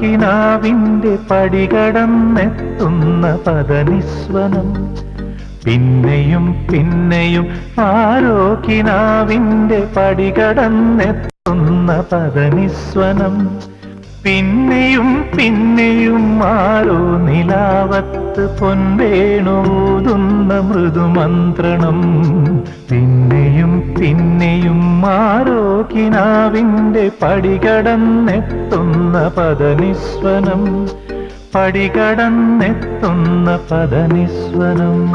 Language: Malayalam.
കിനാവിന്റെ പടികടന്നെത്തുന്ന പദനിസ്വനം. പിന്നെയും പിന്നെയും ആരോ കിനാവിന്റെ പടികടന്നെത്തുന്ന പദനിസ്വനം. പിന്നെയും പിന്നെയും ആരോ നിലാവത്ത് പൊൻവേണൂതുന്ന മൃദുമന്ത്രണം. പിന്നെയും പിന്നെയും ആരോ കിനാവിന്റെ പടികടന്നെത്തുന്ന പദനിസ്വനം. പടികടന്നെത്തുന്ന പദനിസ്വനം.